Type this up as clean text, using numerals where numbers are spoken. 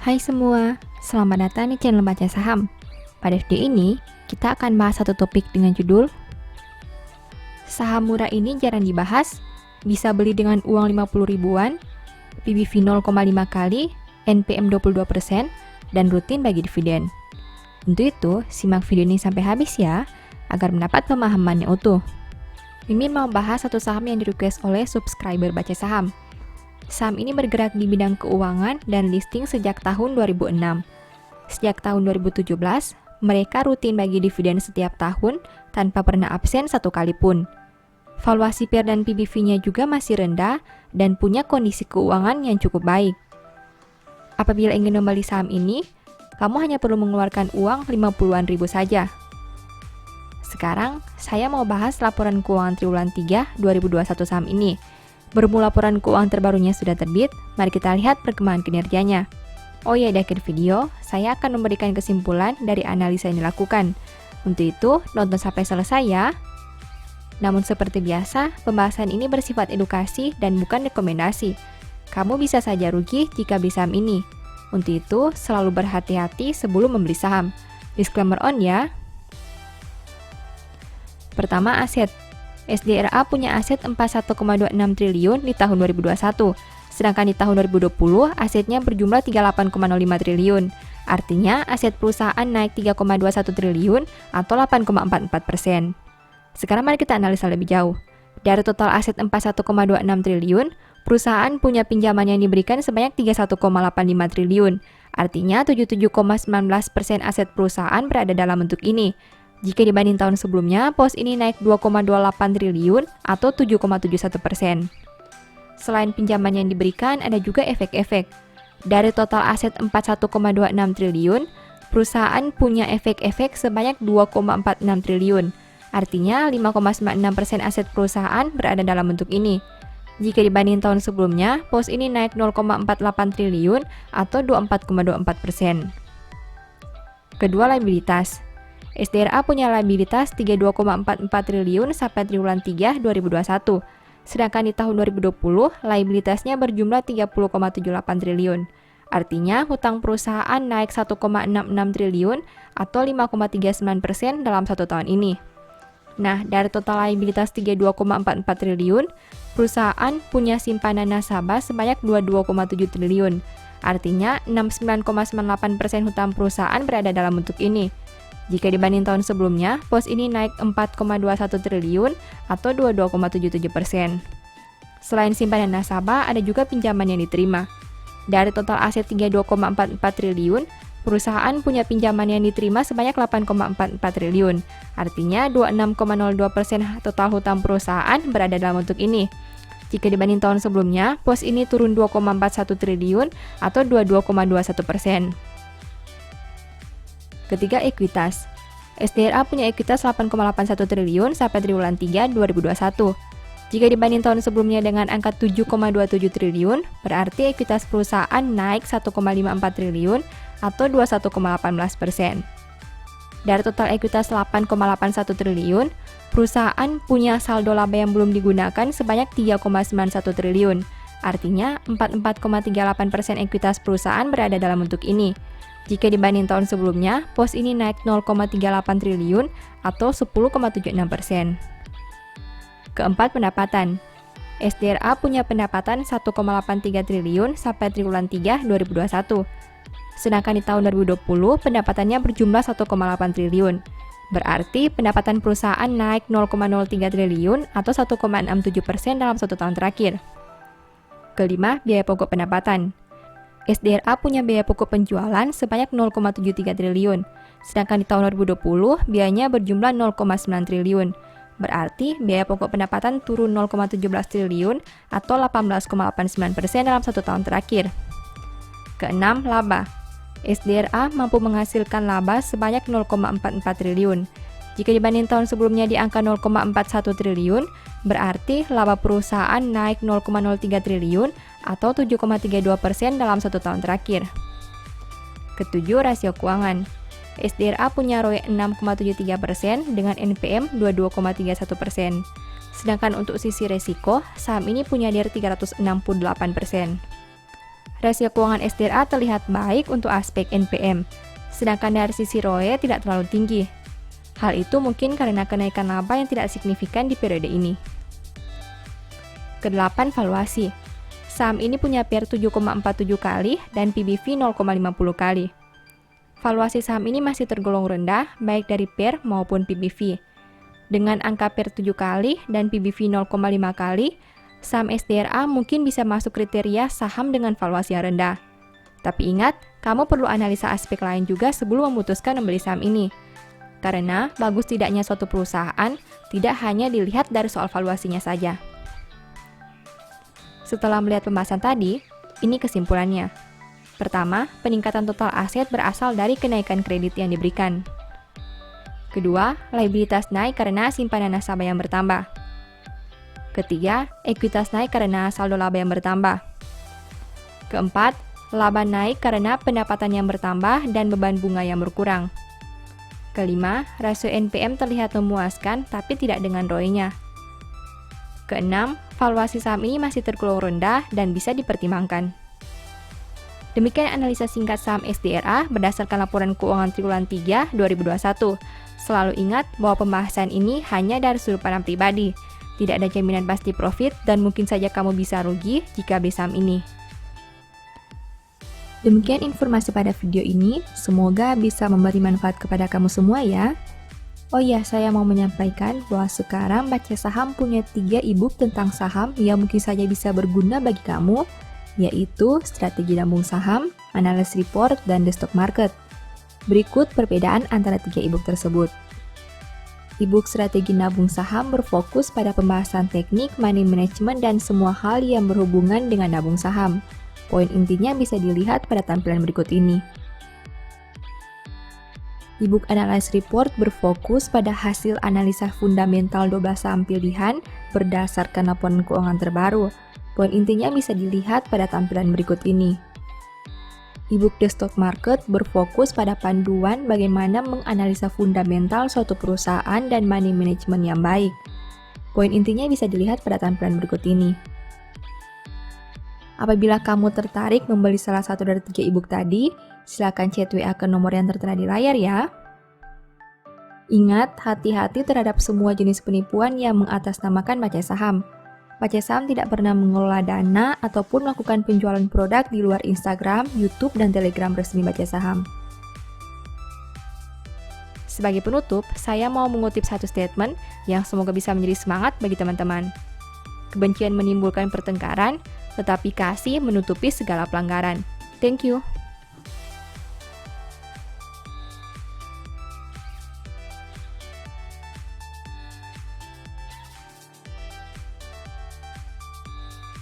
Hai semua, selamat datang di channel Baca Saham. Pada video ini, kita akan bahas satu topik dengan judul Saham murah ini jarang dibahas, bisa beli dengan uang 50 ribuan, PBV 0,5 kali, NPM 22%, dan rutin bagi dividen. Untuk itu, simak video ini sampai habis ya, agar mendapat pemahaman yang utuh. Mimin mau bahas satu saham yang di-request oleh subscriber Baca Saham. Saham ini bergerak di bidang keuangan dan listing sejak tahun 2006. Sejak tahun 2017, mereka rutin bagi dividen setiap tahun tanpa pernah absen satu kali pun. Valuasi PER dan PBV-nya juga masih rendah dan punya kondisi keuangan yang cukup baik. Apabila ingin membeli saham ini, kamu hanya perlu mengeluarkan uang 50-an ribu saja. Sekarang, saya mau bahas laporan keuangan triwulan 3 2021 saham ini. Berhubung laporan keuangan terbarunya sudah terbit, mari kita lihat perkembangan kinerjanya. Oh ya, di akhir video, saya akan memberikan kesimpulan dari analisa yang dilakukan. Untuk itu, nonton sampai selesai ya. Namun seperti biasa, pembahasan ini bersifat edukasi dan bukan rekomendasi. Kamu bisa saja rugi jika beli saham ini. Untuk itu, selalu berhati-hati sebelum membeli saham. Disclaimer on ya. Pertama, aset. SDRA punya aset 41,26 triliun di tahun 2021, sedangkan di tahun 2020 asetnya berjumlah 38,05 triliun. Artinya aset perusahaan naik 3,21 triliun atau 8,44%. Sekarang mari kita analisa lebih jauh. Dari total aset 41,26 triliun, perusahaan punya pinjaman yang diberikan sebanyak 31,85 triliun. Artinya 77,19% aset perusahaan berada dalam bentuk ini. Jika dibanding tahun sebelumnya, pos ini naik 2,28 triliun atau 7,71%. Selain pinjaman yang diberikan, ada juga efek-efek. Dari total aset 41,26 triliun, perusahaan punya efek-efek sebanyak 2,46 triliun. Artinya 5,96% aset perusahaan berada dalam bentuk ini. Jika dibanding tahun sebelumnya, pos ini naik 0,48 triliun atau 24,24%. Kedua, liabilitas. SDRA punya liabilitas 32,44 triliun sampai triwulan 3 2021. Sedangkan di tahun 2020, liabilitasnya berjumlah 30,78 triliun. Artinya, hutang perusahaan naik 1,66 triliun atau 5,39% dalam satu tahun ini. Nah, dari total liabilitas 32,44 triliun, perusahaan punya simpanan nasabah sebanyak 22,7 triliun. Artinya, 69,98% hutang perusahaan berada dalam bentuk ini. Jika dibanding tahun sebelumnya, pos ini naik 4,21 triliun atau 22,77%. Selain simpanan nasabah, ada juga pinjaman yang diterima. Dari total aset 32,44 triliun, perusahaan punya pinjaman yang diterima sebanyak 8,44 triliun. Artinya 26,02% total hutang perusahaan berada dalam bentuk ini. Jika dibanding tahun sebelumnya, pos ini turun 2,41 triliun atau 22,21%. Ketiga, ekuitas. SDRA punya ekuitas 8,81 triliun sampai triwulan 3 2021. Jika dibanding tahun sebelumnya dengan angka 7,27 triliun, berarti ekuitas perusahaan naik 1,54 triliun atau 21,18%. Dari total ekuitas 8,81 triliun, perusahaan punya saldo laba yang belum digunakan sebanyak 3,91 triliun. Artinya, 44,38% ekuitas perusahaan berada dalam bentuk ini. Jika dibanding tahun sebelumnya, pos ini naik 0,38 triliun atau 10,76%. Keempat, pendapatan. SDRA punya pendapatan 1,83 triliun sampai triwulan 3 2021. Sedangkan di tahun 2020, pendapatannya berjumlah 1,8 triliun. Berarti pendapatan perusahaan naik 0,03 triliun atau 1,67% dalam satu tahun terakhir. Kelima, biaya pokok pendapatan. SDRA punya biaya pokok penjualan sebanyak 0,73 triliun, sedangkan di tahun 2020 biayanya berjumlah 0,9 triliun. Berarti biaya pokok pendapatan turun 0,17 triliun atau 18,89% dalam satu tahun terakhir. Keenam, laba. SDRA mampu menghasilkan laba sebanyak 0,44 triliun. Jika dibanding tahun sebelumnya di angka 0,41 triliun, berarti laba perusahaan naik 0,03 triliun atau 7,32% dalam satu tahun terakhir. Ketujuh, rasio keuangan. SDRA punya ROE 6,73% dengan NPM 22,31%. Sedangkan untuk sisi resiko, saham ini punya DER 368%. rasio keuangan SDRA terlihat baik untuk aspek NPM, sedangkan dari sisi ROE tidak terlalu tinggi. Hal itu mungkin karena kenaikan laba yang tidak signifikan di periode ini. Kedelapan, valuasi. Saham ini punya PER 7,47 kali dan PBV 0,50 kali. Valuasi saham ini masih tergolong rendah baik dari PER maupun PBV. Dengan angka PER 7 kali dan PBV 0,5 kali, saham SDRA mungkin bisa masuk kriteria saham dengan valuasi yang rendah. Tapi ingat, kamu perlu analisa aspek lain juga sebelum memutuskan membeli saham ini. Karena bagus tidaknya suatu perusahaan tidak hanya dilihat dari soal valuasinya saja. Setelah melihat pembahasan tadi, ini kesimpulannya. Pertama, peningkatan total aset berasal dari kenaikan kredit yang diberikan. Kedua, liabilitas naik karena simpanan nasabah yang bertambah. Ketiga, ekuitas naik karena saldo laba yang bertambah. Keempat, laba naik karena pendapatan yang bertambah dan beban bunga yang berkurang. Kelima, rasio NPM terlihat memuaskan tapi tidak dengan ROE-nya. Keenam, valuasi saham ini masih tergolong rendah dan bisa dipertimbangkan. Demikian analisa singkat saham SDRA berdasarkan laporan keuangan triwulan 3 2021. Selalu ingat bahwa pembahasan ini hanya dari sudut pandang pribadi. Tidak ada jaminan pasti profit dan mungkin saja kamu bisa rugi jika beli saham ini. Demikian informasi pada video ini, semoga bisa memberi manfaat kepada kamu semua ya. Oh iya, saya mau menyampaikan bahwa sekarang Baca Saham punya 3 e-book tentang saham yang mungkin saja bisa berguna bagi kamu, yaitu Strategi Nabung Saham, Analysis Report, dan The Stock Market. Berikut perbedaan antara 3 e-book tersebut. E-book Strategi Nabung Saham berfokus pada pembahasan teknik, money management, dan semua hal yang berhubungan dengan nabung saham. Poin intinya bisa dilihat pada tampilan berikut ini. E-book Analysis Report berfokus pada hasil analisa fundamental 12 saham pilihan berdasarkan laporan keuangan terbaru. Poin intinya bisa dilihat pada tampilan berikut ini. E-book The Stock Market berfokus pada panduan bagaimana menganalisa fundamental suatu perusahaan dan money management yang baik. Poin intinya bisa dilihat pada tampilan berikut ini. Apabila kamu tertarik membeli salah satu dari 3 e-book tadi, silakan chat WA ke nomor yang tertera di layar ya. Ingat, hati-hati terhadap semua jenis penipuan yang mengatasnamakan Baca Saham. Baca Saham tidak pernah mengelola dana ataupun melakukan penjualan produk di luar Instagram, YouTube, dan Telegram resmi Baca Saham. Sebagai penutup, saya mau mengutip satu statement yang semoga bisa menjadi semangat bagi teman-teman. Kebencian menimbulkan pertengkaran, tetapi kasih menutupi segala pelanggaran. Thank you.